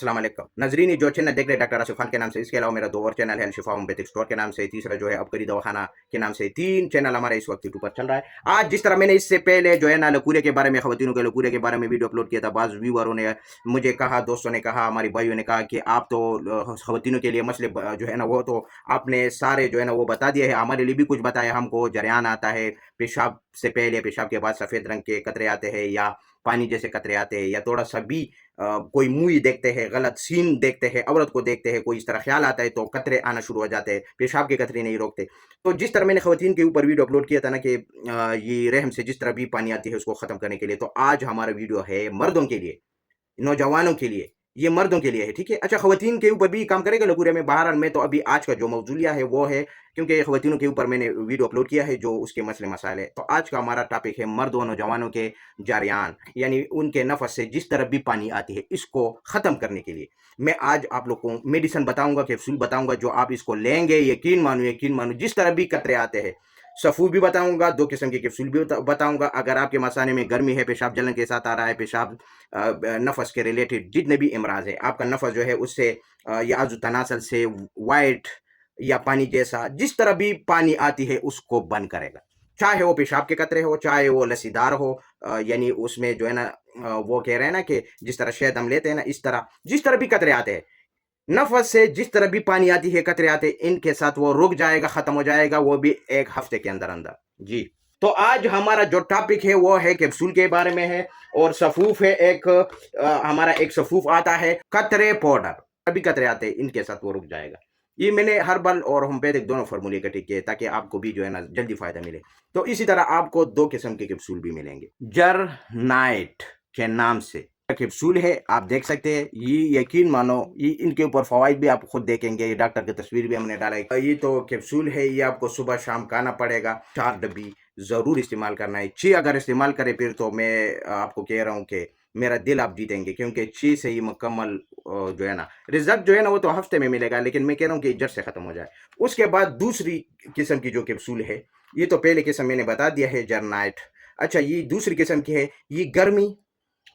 अस्सलाम वालेकुम नाजरीन, जो चैनल देख रहे हैं डॉक्टर आसिफ खान के नाम से, इसके अलावा मेरा दो और चैनल है शिफा होम्योपैथिक स्टोर के नाम से, तीसरा जो है अबकरी दवाखाना के नाम से, तीन चैनल हमारे इस वक्त यूट्यूब पर चल रहा है। आज जिस तरह मैंने इससे पहले जो है ना लकूरे के बारे में, खवातीनों के लकूरे के बारे में वीडियो अपलोड किया था, बाज़ व्यूअरों ने मुझे कहा, दोस्तों ने कहा, हमारी भाइयों ने कहा कि आप तो खवातीनों के लिए मसले जो है ना वो तो आपने सारे जो है ना वो बता दिए है, हमारे लिए भी कुछ बताया। हमको जरियान आता है, पेशाब से पहले पेशाब के बाद सफ़ेद रंग के कतरे आते हैं, या पानी जैसे कतरे आते हैं, या थोड़ा सा भी कोई मूवी देखते हैं, गलत सीन देखते हैं, औरत को देखते हैं, कोई इस तरह ख्याल आता है तो कतरे आना शुरू हो जाते हैं, पेशाब के कतरे नहीं रोकते। तो जिस तरह मैंने खवातीन के ऊपर वीडियो अपलोड किया था ना कि ये रहम से जिस तरह भी पानी आती है उसको ख़त्म करने के लिए, तो आज हमारा वीडियो है मर्दों के लिए, नौजवानों के लिए। ये मर्दों के लिए है, ठीक है। अच्छा, खवातीन के ऊपर भी काम करेगा लकूरे में। बहरहाल मैं तो अभी आज का जो मौजूलिया है वो है, क्योंकि खवातीनों के ऊपर मैंने वीडियो अपलोड किया है जो उसके मसले मसाइल है। तो आज का हमारा टॉपिक है मर्द और नौजवानों के जारियान, यानी उनके नफस से जिस तरह भी पानी आती है, इसको ख़त्म करने के लिए मैं आज आप लोग को मेडिसिन बताऊंगा, कैप्सूल बताऊंगा, जो आप इसको लेंगे, यकीन मानो जिस तरह भी कतरे आते हैं। सफ़ू भी बताऊंगा, दो किस्म के कैप्सूल भी बताऊंगा। अगर आपके मसाने में गर्मी है, पेशाब जलन के साथ आ रहा है, पेशाब नफस के रिलेटेड जितने भी इमराज है, आपका नफस जो है उससे या आजू तनासल से वाइट या पानी जैसा जिस तरह भी पानी आती है उसको बंद करेगा। चाहे वो पेशाब के कतरे हो, चाहे वो लसीदार हो, यानी उसमें जो है ना वो कह रहे हैं ना कि जिस तरह शहद हम लेते हैं ना, इस तरह जिस तरह भी कतरे आते हैं, नफस से जिस तरह भी पानी आती है, कतरे आते हैं, इनके साथ वो रुक जाएगा, खत्म हो जाएगा, वो भी एक हफ्ते के अंदर अंदर। जी, तो आज हमारा जो टॉपिक है वो है कैप्सूल के बारे में है, और सफूफ है एक हमारा एक सफूफ आता है, कतरे पाउडर। अभी कतरे आते हैं, इनके साथ वो रुक जाएगा। ये मैंने हर्बल और होम्योपैथिक दोनों फार्मूले इकट्ठे किए ताकि आपको भी जो है ना जल्दी फायदा मिले। तो इसी तरह आपको दो किस्म के कैप्सूल भी मिलेंगे, जर नाइट के नाम से कैप्सूल है, आप देख सकते हैं। ये यकीन मानो ये इनके ऊपर फवाइद भी आप खुद देखेंगे, ये डॉक्टर की तस्वीर भी हमने डाला है। ये तो कैप्सूल है, ये आपको सुबह शाम खाना पड़ेगा, 4 डब्बी ज़रूर इस्तेमाल करना है। 6 अगर इस्तेमाल करें फिर तो मैं आपको कह रहा हूँ कि मेरा दिल आप जीतेंगे, क्योंकि 6 से ही मुकम्मल जो है ना रिजल्ट जो है ना वो तो हफ्ते में मिलेगा, लेकिन मैं कह रहा हूँ कि जड़ से ख़त्म हो जाए। उसके बाद दूसरी किस्म की जो कैप्सूल है, ये तो पहले किस्म मैंने बता दिया है, जर्नाइट। अच्छा, ये दूसरी किस्म की है, ये गर्मी,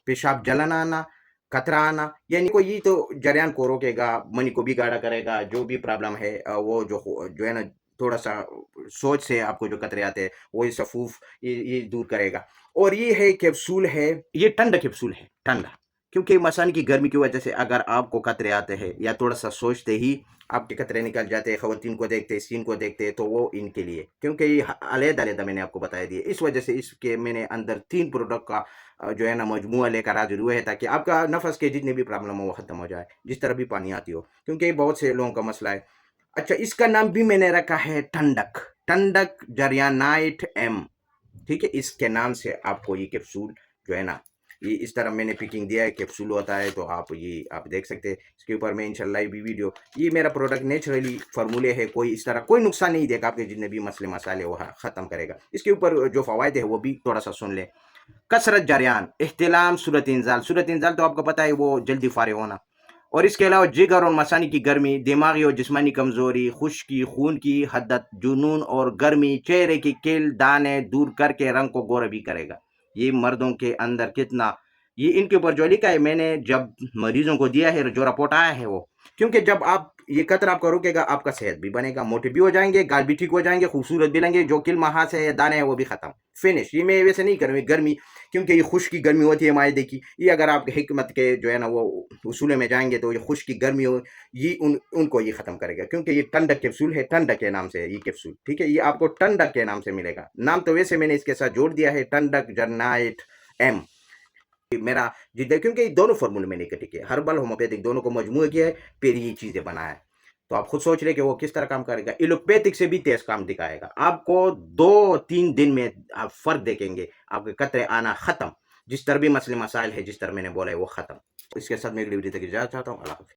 पेशाब जलन आना, कतरा आना, यानी को ये तो जरियान को रोकेगा, मनी को भी गाढ़ा करेगा, जो भी प्रॉब्लम है वो जो है ना थोड़ा सा सोच से आपको जो कतरे आते हैं वो सफूफ ये दूर करेगा। और ये है कैप्सूल है, ये ठंडा कैप्सूल है, ठंडा, क्योंकि मसान की गर्मी की वजह से अगर आपको कतरे आते हैं या थोड़ा सा सोचते ही आपके कतरे निकल जाते हैं, खवातीन को देखते, सीन को देखते, तो वो इनके लिए, क्योंकि ये अलग-अलग मैंने आपको बताया दिए। इस वजह से इसके मैंने अंदर 3 प्रोडक्ट का जो है ना मजमूआ लेकर हाजिर हुए हैं, ताकि आपका नफस के जितने भी प्रॉब्लम हो वो ख़त्म हो जाए, जिस तरह भी पानी आती हो, क्योंकि बहुत से लोगों का मसला है। अच्छा, इसका नाम भी मैंने रखा है ठंडक, ठंडक जरियानाइट एम, ठीक है। इसके नाम से आपको ये कैप्सूल जो है ना ये इस तरह मैंने पिकिंग दिया है, कैप्सूल होता है, तो आप देख सकते हैं। इसके ऊपर मैं इंशाल्लाह भी वीडियो, ये मेरा प्रोडक्ट नेचुरली फार्मूले है, कोई इस तरह कोई नुकसान नहीं देगा, आपके जितने भी मसले मसाले वो ख़त्म करेगा। इसके ऊपर जो फ़वाइद है वो भी थोड़ा सा सुन लें। कसरत जरियान, एहतिलाम, सूरत इंजाल। सूरत इंजाल तो आपको पता है वो जल्दी फारिग होना, और इसके अलावा जिगर और मसानी की गर्मी, दिमागी और जिस्मानी कमजोरी, खुश्की, खून की हद्दत, जुनून और गर्मी, चेहरे की किल दाने दूर करके रंग को गोरा भी करेगा। ये मर्दों के अंदर कितना, ये इनके ऊपर जो लिखा है मैंने जब मरीजों को दिया है, जो रिपोर्ट आया है वो, क्योंकि जब आप ये कतर आपका रुकेगा, आपका सेहत भी बनेगा, मोटे भी हो जाएंगे, गाल भी ठीक हो जाएंगे, खूबसूरत भी लेंगे, जो किल महास है दाने हैं वो भी खत्म, फिनिश। ये मैं वैसे नहीं करूँगी गर्मी, क्योंकि ये खुश की गर्मी होती है मायदे की। ये अगर आप हिकमत के जो है ना वो उसूले में जाएंगे तो ये खुश की गर्मी हो, ये उनको ये ख़त्म करेगा, क्योंकि ये ठंडक कैप्सूल है, ठंडक के नाम से है ये कैप्सूल, ठीक है। ये आपको ठंडक के नाम से मिलेगा, नाम तो वैसे मैंने इसके साथ जोड़ दिया है, ठंडक जर्नाइट एम मेरा जिद्द, क्योंकि ये दोनों फार्मूले मैंने इकट्ठे किए, हर्बल होम्योपैथिक दोनों को मजमूआ किया है, फिर ये चीज़ें बनाया है। तो आप खुद सोच रहे कि वो किस तरह काम करेगा। एलोपैथिक से भी तेज काम दिखाएगा आपको, 2-3 दिन में आप फर्क देखेंगे, आपके कतरे आना खत्म, जिस तरह भी मसले मसाइल है, जिस तरह मैंने बोला है वो खत्म। इसके साथ मैं अगली वीडियो तक इजाज़त चाहता हूँ। अल्लाह हाफ़िज़।